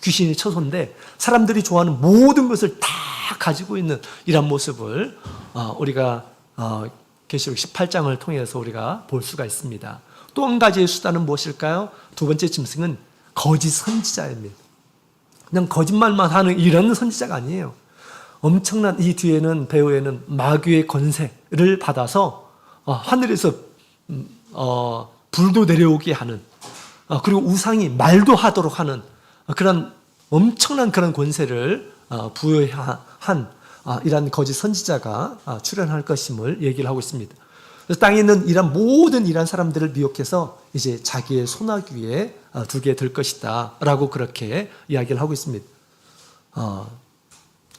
귀신이 처소인데 사람들이 좋아하는 모든 것을 다 가지고 있는 이런 모습을 우리가 계시록 18장을 통해서 우리가 볼 수가 있습니다. 또 한 가지의 수단은 무엇일까요? 두 번째 짐승은 거짓 선지자입니다. 그냥 거짓말만 하는 이런 선지자가 아니에요. 엄청난 이 뒤에는 배후에는 마귀의 권세를 받아서 하늘에서 불도 내려오게 하는 그리고 우상이 말도 하도록 하는 그런 엄청난 그런 권세를 부여한 이런 거짓 선지자가 출현할 것임을 얘기를 하고 있습니다. 그래서 땅에 있는 이런 모든 이런 사람들을 미혹해서 이제 자기의 손아귀에 두게 될 것이다 라고 그렇게 이야기를 하고 있습니다.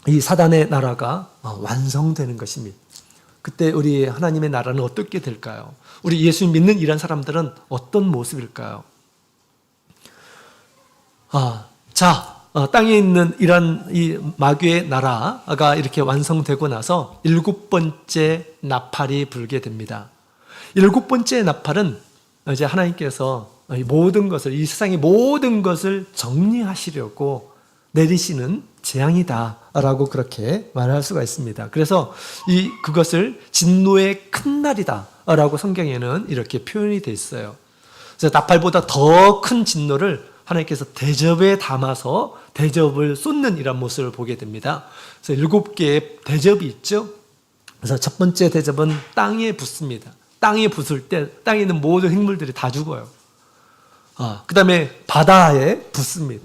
이 사단의 나라가 완성되는 것입니다. 그때 우리 하나님의 나라는 어떻게 될까요? 우리 예수 믿는 이런 사람들은 어떤 모습일까요? 땅에 있는 이런 이 마귀의 나라가 이렇게 완성되고 나서 7번째 나팔이 불게 됩니다. 7번째 나팔은 이제 하나님께서 이 모든 것을, 이 세상의 모든 것을 정리하시려고 내리시는 재앙이다라고 그렇게 말할 수가 있습니다. 그래서 그것을 진노의 큰 날이다라고 성경에는 이렇게 표현이 되어 있어요. 그래서 나팔보다 더 큰 진노를 하나님께서 대접에 담아서 대접을 쏟는 이런 모습을 보게 됩니다. 그래서 7개의 대접이 있죠. 그래서 첫 번째 대접은 땅에 붓습니다. 땅에 붓을 때 땅에 있는 모든 생물들이 다 죽어요. 그 다음에 바다에 붓습니다.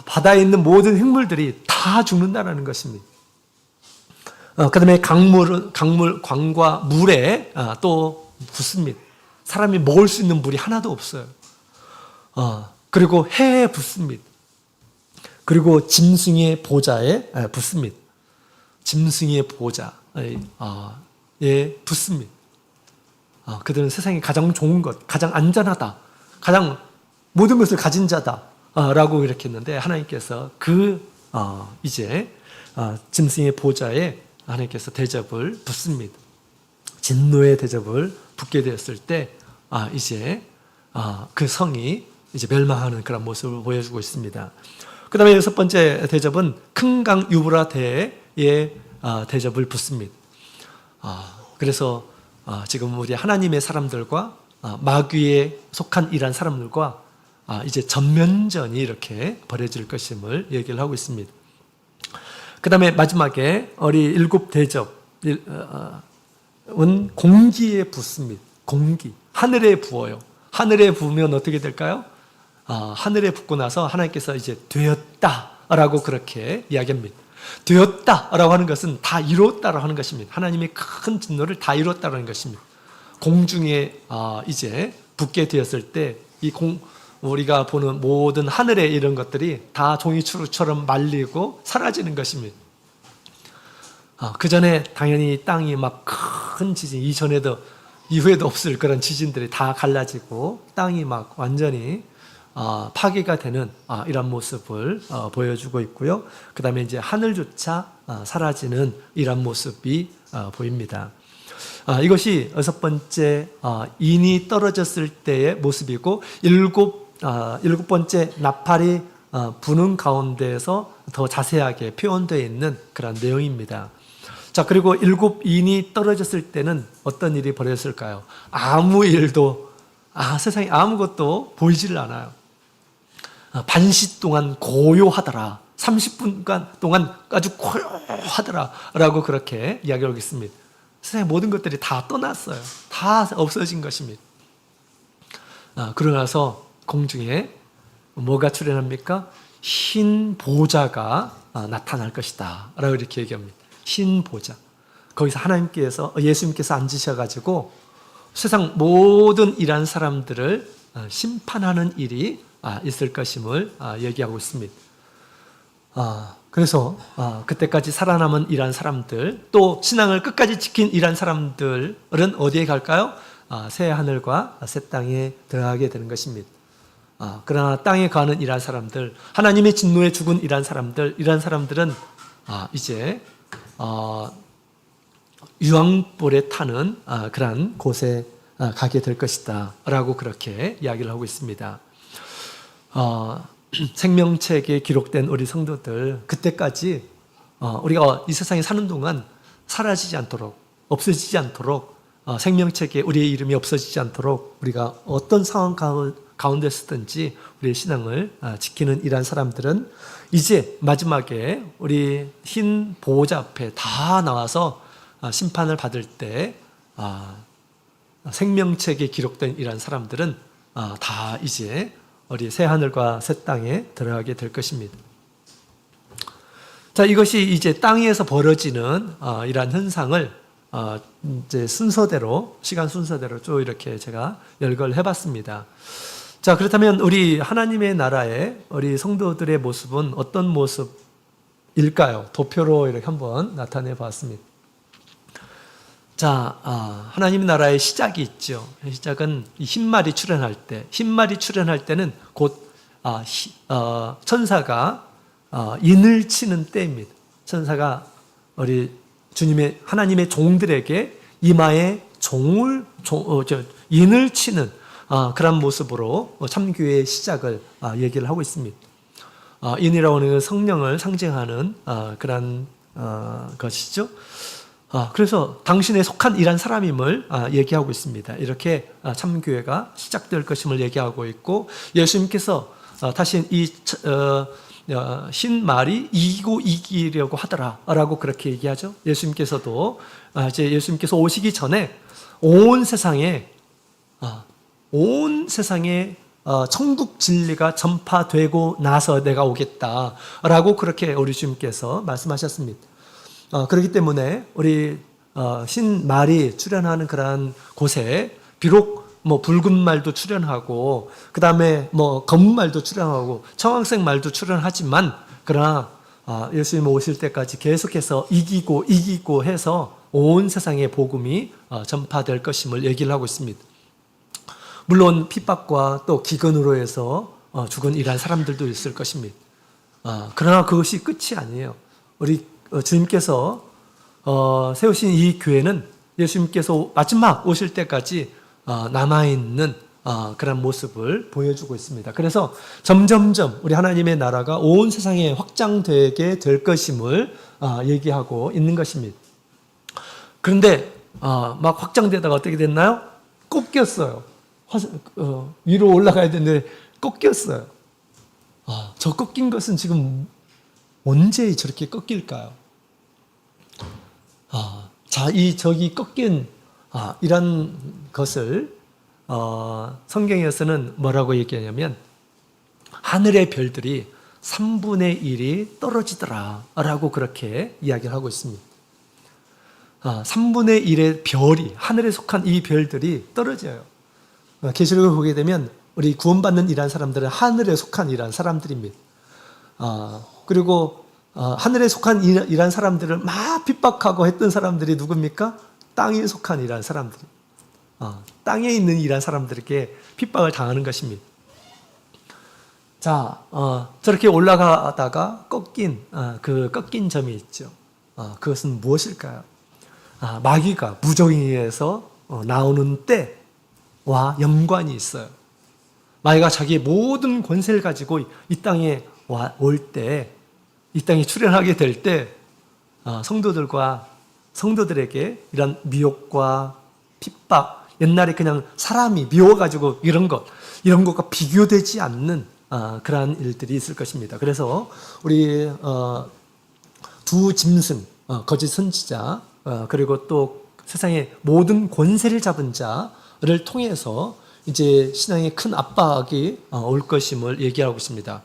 바다에 있는 모든 생물들이 다 죽는다는 것입니다. 그 다음에 강과 물에 또 붓습니다. 사람이 먹을 수 있는 물이 하나도 없어요. 그리고 해에 붓습니다. 그리고 짐승의 보좌에 붓습니다. 짐승의 보좌에 붓습니다. 그들은 세상에 가장 좋은 것, 가장 안전하다, 가장 모든 것을 가진 자다 라고 이렇게 했는데 하나님께서 이제 짐승의 보좌에 하나님께서 대접을 붓습니다. 진노의 대접을 붓게 되었을 때 이제 그 성이 이제 멸망하는 그런 모습을 보여주고 있습니다. 그 다음에 6번째 대접은 큰 강 유브라데에 대접을 붓습니다. 그래서 지금 우리 하나님의 사람들과 마귀에 속한 이러한 사람들과 이제 전면전이 이렇게 벌어질 것임을 얘기를 하고 있습니다. 그 다음에 마지막에 우리 7대접은 공기에 붓습니다. 공기, 하늘에 부어요. 하늘에 부으면 어떻게 될까요? 하늘에 붓고 나서 하나님께서 이제 되었다라고 그렇게 이야기합니다. 되었다라고 하는 것은 다 이루었다라고 하는 것입니다. 하나님의 큰 진노를 다 이루었다라는 것입니다. 공중에 이제 붓게 되었을 때 우리가 보는 모든 하늘의 이런 것들이 다 종이추루처럼 말리고 사라지는 것입니다. 그 전에 당연히 땅이 막 큰 지진, 이후에도 없을 그런 지진들이 다 갈라지고 땅이 막 완전히 파괴가 되는 이런 모습을 보여주고 있고요. 그 다음에 이제 하늘조차 사라지는 이런 모습이 보입니다. 이것이 6번째 인이 떨어졌을 때의 모습이고 7번째 나팔이 부는 가운데에서 더 자세하게 표현되어 있는 그런 내용입니다. 자, 그리고 7인이 떨어졌을 때는 어떤 일이 벌어졌을까요? 아무 일도, 세상에 아무것도 보이지를 않아요. 반시 동안 고요하더라. 30분간 동안 아주 고요하더라. 라고 그렇게 이야기하고 있습니다. 세상의 모든 것들이 다 떠났어요. 다 없어진 것입니다. 그러고 나서 공중에 뭐가 출현합니까? 흰 보좌가 나타날 것이다. 라고 이렇게 얘기합니다. 흰 보좌. 거기서 예수님께서 앉으셔가지고 세상 모든 이러한 사람들을 심판하는 일이 있을 것임을 얘기하고 있습니다. 그래서 그때까지 살아남은 이러한 사람들, 또 신앙을 끝까지 지킨 이러한 사람들은 어디에 갈까요? 새 하늘과 새 땅에 들어가게 되는 것입니다. 그러나 땅에 가는 이러한 사람들, 하나님의 진노에 죽은 이러한 사람들은 이제 유황불에 타는 그러한 곳에 가게 될 것이다 라고 그렇게 이야기를 하고 있습니다. 생명책에 기록된 우리 성도들 그때까지 우리가 이 세상에 사는 동안 사라지지 않도록, 없어지지 않도록, 생명책에 우리의 이름이 없어지지 않도록 우리가 어떤 상황 가운데 서든지 우리의 신앙을 지키는 이러한 사람들은 이제 마지막에 우리 흰 보호자 앞에 다 나와서 심판을 받을 때 생명책에 기록된 이러한 사람들은 다 이제 우리 새 하늘과 새 땅에 들어가게 될 것입니다. 자, 이것이 이제 땅에서 벌어지는 이러한 현상을 이제 순서대로, 시간 순서대로 쭉 이렇게 제가 열거를 해봤습니다. 자, 그렇다면 우리 하나님의 나라의 우리 성도들의 모습은 어떤 모습일까요? 도표로 이렇게 한번 나타내 봤습니다. 자, 하나님 나라의 시작이 있죠. 시작은 흰말이 출현할 때, 흰말이 출현할 때는 곧 천사가 인을 치는 때입니다. 천사가 우리 주님의 하나님의 종들에게 이마에 인을 치는 그런 모습으로 참교회의 시작을 얘기를 하고 있습니다. 인이라고 하는 성령을 상징하는 그런 것이죠. 그래서 당신에 속한 이란 사람임을 얘기하고 있습니다. 이렇게 참교회가 시작될 것임을 얘기하고 있고, 예수님께서 다시 이 흰 말이 이기고 이기려고 하더라라고 그렇게 얘기하죠. 예수님께서도 이제 예수님께서 오시기 전에 온 세상에 천국 진리가 전파되고 나서 내가 오겠다라고 그렇게 우리 주님께서 말씀하셨습니다. 그렇기 때문에 우리 흰 말이 출현하는 그러한 곳에 비록 붉은 말도 출현하고 그 다음에 검은 말도 출현하고 청황색 말도 출현하지만, 그러나 예수님 오실 때까지 계속해서 이기고 해서 온 세상에 복음이 전파될 것임을 얘기를 하고 있습니다. 물론 핍박과 또 기근으로 해서 죽은 이러한 사람들도 있을 것입니다. 그러나 그것이 끝이 아니에요. 우리 주님께서 세우신 이 교회는 예수님께서 마지막 오실 때까지 남아있는 그런 모습을 보여주고 있습니다. 그래서 점점점 우리 하나님의 나라가 온 세상에 확장되게 될 것임을 얘기하고 있는 것입니다. 그런데 막 확장되다가 어떻게 됐나요? 꺾였어요. 위로 올라가야 되는데 꺾였어요. 저 꺾인 것은 지금 언제 저렇게 꺾일까요? 저기 꺾인 이런 것을 성경에서는 뭐라고 얘기하냐면 하늘의 별들이 3분의 1이 떨어지더라 라고 그렇게 이야기를 하고 있습니다. 3분의 1의 별이, 하늘에 속한 이 별들이 떨어져요. 계시록을 보게 되면 우리 구원받는 이란 사람들은 하늘에 속한 이란 사람들입니다. 그리고 하늘에 속한 이란 사람들을 막 핍박하고 했던 사람들이 누굽니까? 땅에 속한 이란 사람들. 땅에 있는 이란 사람들에게 핍박을 당하는 것입니다. 자, 저렇게 올라가다가 꺾인 점이 있죠. 그것은 무엇일까요? 마귀가 무정의에서 나오는 때와 연관이 있어요. 마귀가 자기의 모든 권세를 가지고 이 땅에 올 때, 이 땅에 출현하게 될 때, 성도들에게 이런 미혹과 핍박, 옛날에 그냥 사람이 미워가지고 이런 것과 비교되지 않는 그러한 일들이 있을 것입니다. 그래서 우리 두 짐승, 거짓 선지자, 그리고 또 세상의 모든 권세를 잡은 자를 통해서 이제 신앙에 큰 압박이 올 것임을 얘기하고 있습니다.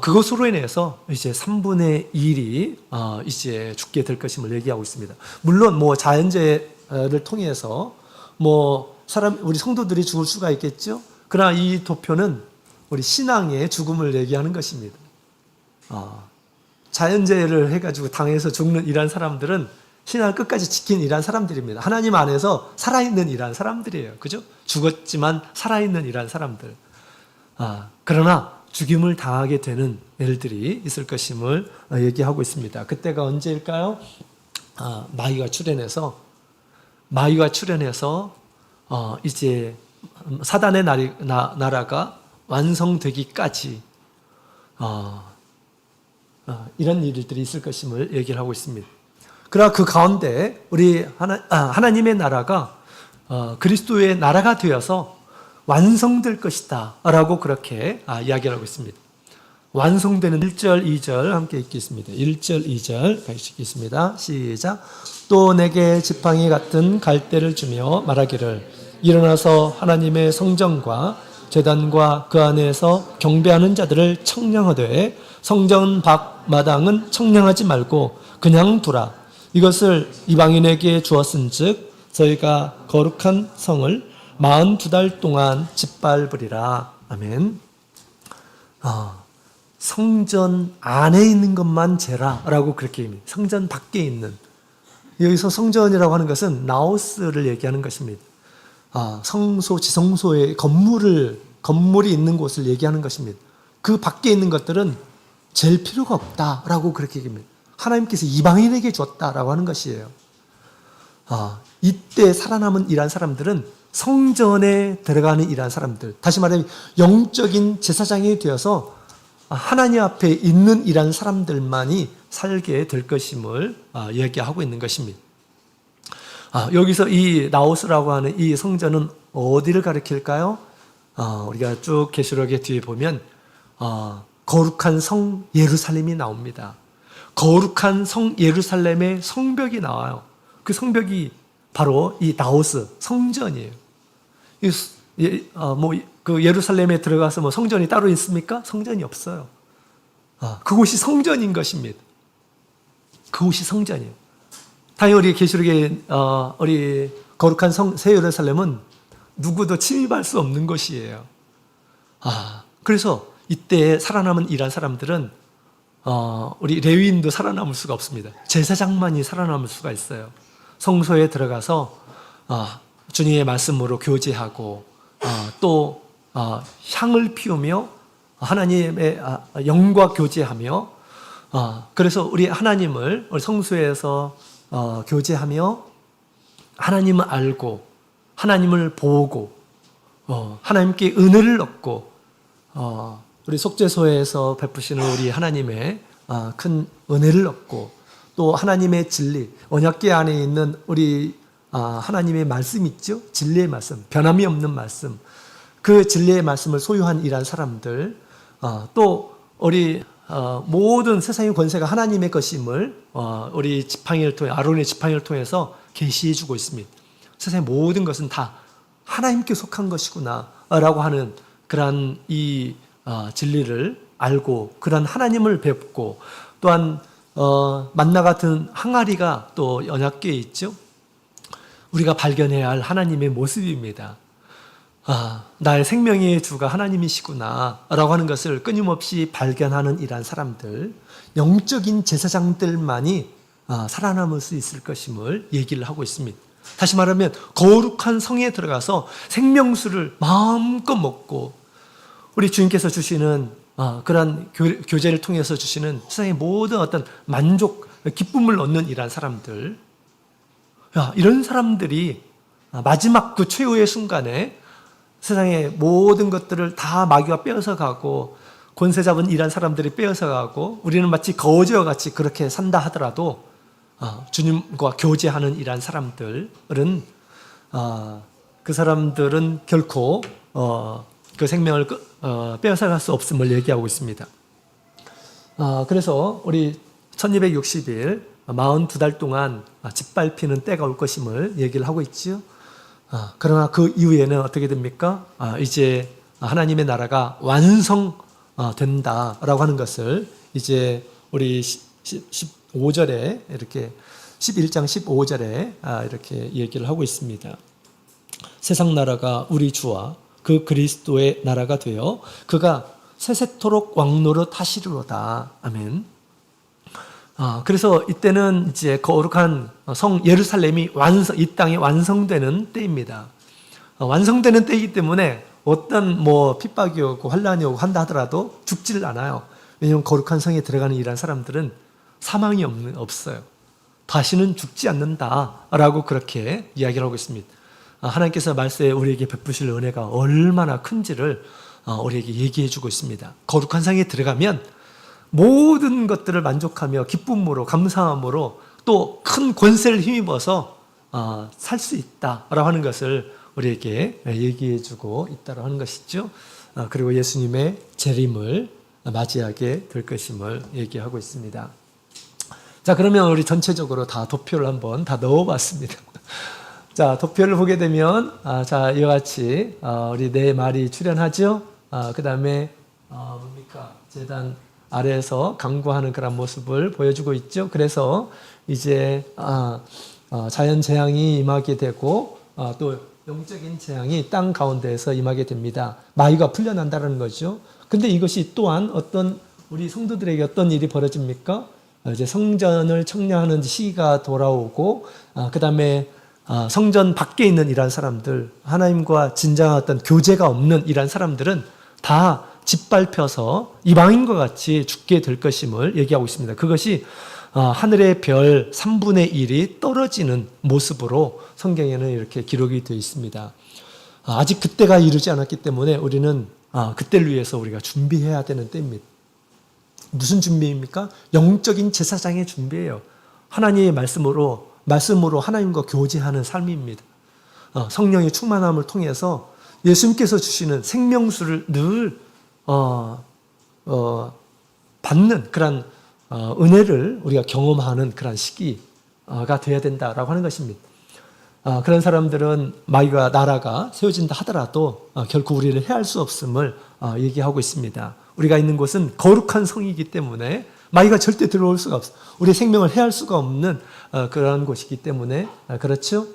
그것으로 인해서 이제 3분의 1이 이제 죽게 될 것임을 얘기하고 있습니다. 물론 자연재해를 통해서 우리 성도들이 죽을 수가 있겠죠. 그러나 이 도표는 우리 신앙의 죽음을 얘기하는 것입니다. 자연재해를 해가지고 당해서 죽는 이란 사람들은 신앙을 끝까지 지킨 이란 사람들입니다. 하나님 안에서 살아있는 이란 사람들이에요. 그죠? 죽었지만 살아있는 이란 사람들. 그러나 죽임을 당하게 되는 일들이 있을 것임을 얘기하고 있습니다. 그때가 언제일까요? 마귀가 출현해서 이제 사단의 나라가 완성되기까지 이런 일들이 있을 것임을 얘기를 하고 있습니다. 그러나 그 가운데 우리 하나님의 나라가 그리스도의 나라가 되어서 완성될 것이다 라고 그렇게 이야기를 하고 있습니다. 완성되는 1절, 2절 함께 읽겠습니다. 1절, 2절 같이 읽겠습니다. 시작. 또 내게 지팡이 같은 갈대를 주며 말하기를 일어나서 하나님의 성전과 제단과 그 안에서 경배하는 자들을 청량하되 성전 밖 마당은 청량하지 말고 그냥 두라. 이것을 이방인에게 주었은즉 저희가 거룩한 성을 42달 동안 짓밟으리라. 아멘. 성전 안에 있는 것만 재라 라고 그렇게 얘기합니다. 성전 밖에 있는, 여기서 성전이라고 하는 것은 나오스를 얘기하는 것입니다. 성소, 지성소의 건물이 있는 곳을 얘기하는 것입니다. 그 밖에 있는 것들은 잴 필요가 없다라고 그렇게 얘기합니다. 하나님께서 이방인에게 줬다라고 하는 것이에요. 이때 살아남은 이란 사람들은 성전에 들어가는 이란 사람들, 다시 말하면 영적인 제사장이 되어서 하나님 앞에 있는 이란 사람들만이 살게 될 것임을 얘기하고 있는 것입니다. 여기서 이 나오스라고 하는 이 성전은 어디를 가리킬까요? 우리가 쭉 계시록의 뒤에 보면 거룩한 성 예루살렘이 나옵니다. 거룩한 성 예루살렘의 성벽이 나와요. 그 성벽이 바로 이 나오스 성전이에요. 그 예루살렘에 들어가서 뭐 성전이 따로 있습니까? 성전이 없어요. 그곳이 성전인 것입니다. 그곳이 성전이에요. 당연히 우리 계시록의 우리 거룩한 새 예루살렘은 누구도 침입할 수 없는 것이에요. 그래서 이때 살아남은 이란 사람들은 우리 레위인도 살아남을 수가 없습니다. 제사장만이 살아남을 수가 있어요. 성소에 들어가서 주님의 말씀으로 교제하고 또 향을 피우며 하나님의 영과 교제하며 그래서 우리 하나님을 우리 성소에서 교제하며 하나님을 알고 하나님을 보고 하나님께 은혜를 얻고 우리 속죄소에서 베푸시는 우리 하나님의 큰 은혜를 얻고 또 하나님의 진리, 언약궤 안에 있는 우리 하나님의 말씀 있죠? 진리의 말씀, 변함이 없는 말씀, 그 진리의 말씀을 소유한 이란 사람들, 또 우리 모든 세상의 권세가 하나님의 것임을 우리 지팡이를 통해 아론의 지팡이를 통해서 계시해 주고 있습니다. 세상의 모든 것은 다 하나님께 속한 것이구나라고 하는 그러한 이 진리를 알고 그러한 하나님을 뵙고 또한 만나 같은 항아리가 또 언약궤에 있죠. 우리가 발견해야 할 하나님의 모습입니다. 나의 생명의 주가 하나님이시구나 라고 하는 것을 끊임없이 발견하는 이러한 사람들, 영적인 제사장들만이 살아남을 수 있을 것임을 얘기를 하고 있습니다. 다시 말하면 거룩한 성에 들어가서 생명수를 마음껏 먹고 우리 주님께서 주시는 그러한 교제를 통해서 주시는 세상의 모든 어떤 만족, 기쁨을 얻는 이러한 사람들, 이런 사람들이 마지막 그 최후의 순간에 세상의 모든 것들을 다 마귀가 빼앗아가고 권세 잡은 이란 사람들이 빼앗아가고 우리는 마치 거지와 같이 그렇게 산다 하더라도 주님과 교제하는 이란 사람들은 그 사람들은 결코 그 생명을 빼앗아갈 수 없음을 얘기하고 있습니다. 그래서 우리 1260일 42달 동안 짓밟히는 때가 올 것임을 얘기를 하고 있죠. 그러나 그 이후에는 어떻게 됩니까? 이제 하나님의 나라가 완성된다라고 하는 것을 이제 우리 15절에 이렇게 11장 15절에 이렇게 얘기를 하고 있습니다. 세상 나라가 우리 주와 그 그리스도의 나라가 되어 그가 세세토록 왕노릇 하시리로다. 아멘. 그래서 이때는 이제 거룩한 성 예루살렘이 이 땅에 완성되는 때입니다. 완성되는 때이기 때문에 어떤 핍박이 오고 환란이 오고 한다 하더라도 죽지를 않아요. 왜냐하면 거룩한 성에 들어가는 이란 사람들은 사망이 없어요. 다시는 죽지 않는다라고 그렇게 이야기를 하고 있습니다. 하나님께서 말세에 우리에게 베푸실 은혜가 얼마나 큰지를 우리에게 얘기해 주고 있습니다. 거룩한 상에 들어가면 모든 것들을 만족하며 기쁨으로 감사함으로 또 큰 권세를 힘입어서 살 수 있다라고 하는 것을 우리에게 얘기해 주고 있다고 하는 것이죠. 그리고 예수님의 재림을 맞이하게 될 것임을 얘기하고 있습니다. 자, 그러면 우리 전체적으로 다 도표를 한번 다 넣어봤습니다. 자, 도표를 보게 되면 자, 이와 같이 우리 네 말이 출현하죠. 그 다음에 뭡니까? 재단 아래에서 강구하는 그런 모습을 보여주고 있죠. 그래서 이제 자연 재앙이 임하게 되고 또 영적인 재앙이 땅 가운데에서 임하게 됩니다. 마귀가 풀려난다는 거죠. 근데 이것이 또한 어떤 우리 성도들에게 어떤 일이 벌어집니까? 이제 성전을 청량하는 시기가 돌아오고 그 다음에 성전 밖에 있는 이러한 사람들, 하나님과 진정한 어떤 교제가 없는 이러한 사람들은 다 짓밟혀서 이방인과 같이 죽게 될 것임을 얘기하고 있습니다. 그것이 하늘의 별 3분의 1이 떨어지는 모습으로 성경에는 이렇게 기록이 되어 있습니다. 아직 그때가 이르지 않았기 때문에 우리는 그때를 위해서 우리가 준비해야 되는 때입니다. 무슨 준비입니까? 영적인 제사장의 준비예요. 하나님의 말씀으로 하나님과 교제하는 삶입니다. 성령의 충만함을 통해서 예수님께서 주시는 생명수를 늘 받는 그런 은혜를 우리가 경험하는 그런 시기가 되어야 된다라고 하는 것입니다. 그런 사람들은 마귀가 나라가 세워진다 하더라도 결코 우리를 해할 수 없음을 얘기하고 있습니다. 우리가 있는 곳은 거룩한 성이기 때문에 마귀가 절대 들어올 수가 없어요. 우리의 생명을 해할 수가 없는 그런 곳이기 때문에 그렇죠.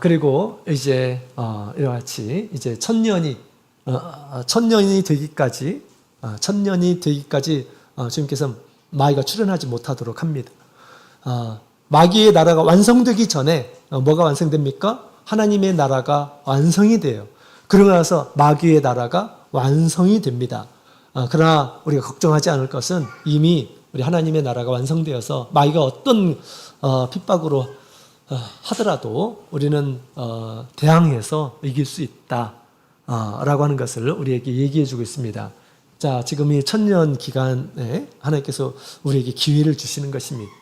그리고 이제 이와 같이 이제 천년이 되기까지 주님께서 마귀가 출현하지 못하도록 합니다. 마귀의 나라가 완성되기 전에 뭐가 완성됩니까? 하나님의 나라가 완성이 돼요. 그러고 나서 마귀의 나라가 완성이 됩니다. 그러나 우리가 걱정하지 않을 것은 이미 우리 하나님의 나라가 완성되어서 마귀가 어떤 핍박으로 하더라도 우리는 대항해서 이길 수 있다라고 하는 것을 우리에게 얘기해 주고 있습니다. 자, 지금 이 천년 기간에 하나님께서 우리에게 기회를 주시는 것입니다.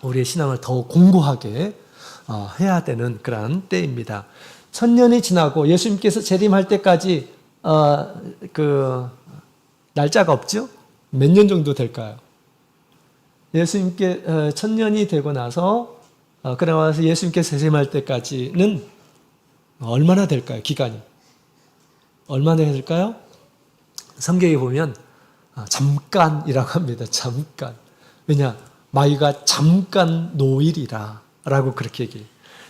우리의 신앙을 더 공고하게 해야 되는 그런 때입니다. 천년이 지나고 예수님께서 재림할 때까지 그 날짜가 없죠? 몇 년 정도 될까요? 예수님께 천년이 되고 나서 그러고 나서 예수님께서 재림할 때까지는 얼마나 될까요? 기간이 얼마나 될까요? 성경에 보면 잠깐이라고 합니다. 잠깐. 왜냐? 마귀가 잠깐 노일이라 라고 그렇게 얘기해요.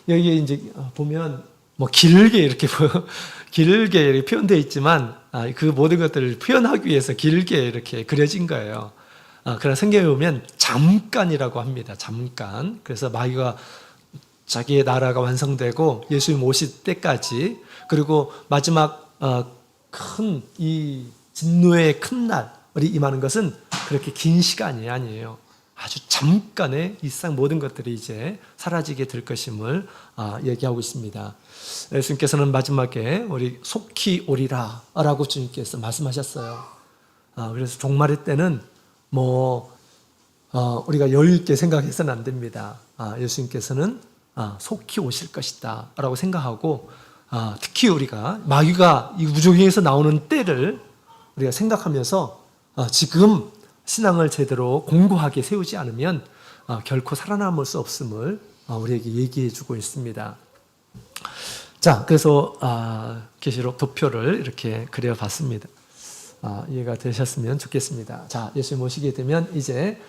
여기에 이제 보면 뭐 길게 이렇게 표현되어 있지만 그 모든 것들을 표현하기 위해서 길게 이렇게 그려진 거예요. 그러나 성경에 보면 잠깐이라고 합니다. 잠깐. 그래서 마귀가 자기의 나라가 완성되고 예수님 오실 때까지, 그리고 마지막 큰 이 진노의 큰 날이 임하는 것은 그렇게 긴 시간이 아니에요. 아주 잠깐의 일상 모든 것들이 이제 사라지게 될 것임을 얘기하고 있습니다. 예수님께서는 마지막에 우리 속히 오리라 라고 주님께서 말씀하셨어요. 그래서 종말의 때는 우리가 여유 있게 생각해서는 안 됩니다. 예수님께서는 속히 오실 것이다 라고 생각하고, 특히 우리가 마귀가 이 우주에서 나오는 때를 우리가 생각하면서 지금 신앙을 제대로 공고하게 세우지 않으면 결코 살아남을 수 없음을 우리에게 얘기해 주고 있습니다. 자, 그래서 계시록 도표를 이렇게 그려봤습니다. 이해가 되셨으면 좋겠습니다. 자, 예수님 오시게 되면 이제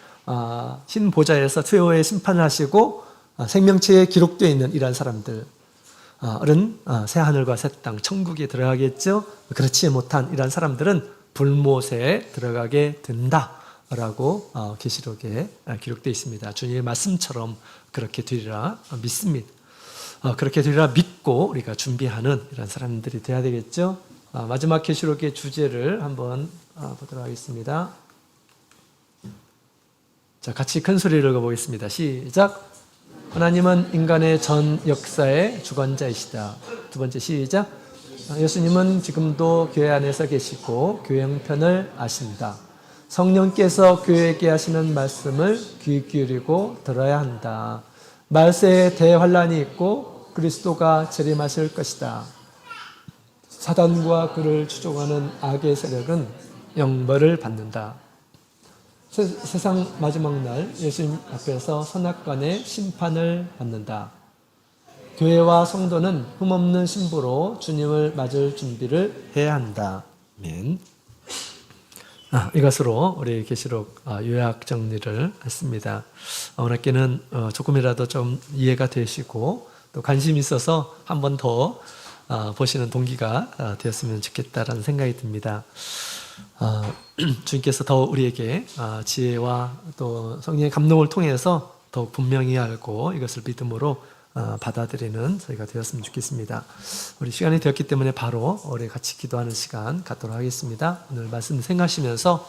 흰 보좌에서 최후의 심판을 하시고 생명체에 기록되어 있는 이러한 사람들은 새 하늘과 새 땅, 천국에 들어가겠죠. 그렇지 못한 이러한 사람들은 불못에 들어가게 된다라고 계시록에 기록되어 있습니다. 주님의 말씀처럼 그렇게 되리라 믿습니다. 그렇게 되리라 믿고 우리가 준비하는 이런 사람들이 되어야 되겠죠. 마지막 계시록의 주제를 한번 보도록 하겠습니다. 자, 같이 큰 소리를 읽어보겠습니다. 시작. 하나님은 인간의 전 역사의 주관자이시다. 두 번째 시작. 예수님은 지금도 교회 안에서 계시고 교회 형편을 아십니다. 성령께서 교회에게 하시는 말씀을 귀 기울이고 들어야 한다. 말세에 대환란이 있고 그리스도가 재림하실 것이다. 사단과 그를 추종하는 악의 세력은 영벌을 받는다. 세상 마지막 날 예수님 앞에서 선악간의 심판을 받는다. 교회와 성도는 흠없는 신부로 주님을 맞을 준비를 해야 한다. 아멘. 이것으로 우리 계시록 요약 정리를 했습니다. 오늘께는 조금이라도 좀 이해가 되시고 또 관심이 있어서 한 번 더 보시는 동기가 되었으면 좋겠다라는 생각이 듭니다. 주님께서 더 우리에게 지혜와 또 성령의 감동을 통해서 더욱 분명히 알고 이것을 믿음으로 받아들이는 저희가 되었으면 좋겠습니다. 우리 시간이 되었기 때문에 바로 우리 같이 기도하는 시간 갖도록 하겠습니다. 오늘 말씀 생각하시면서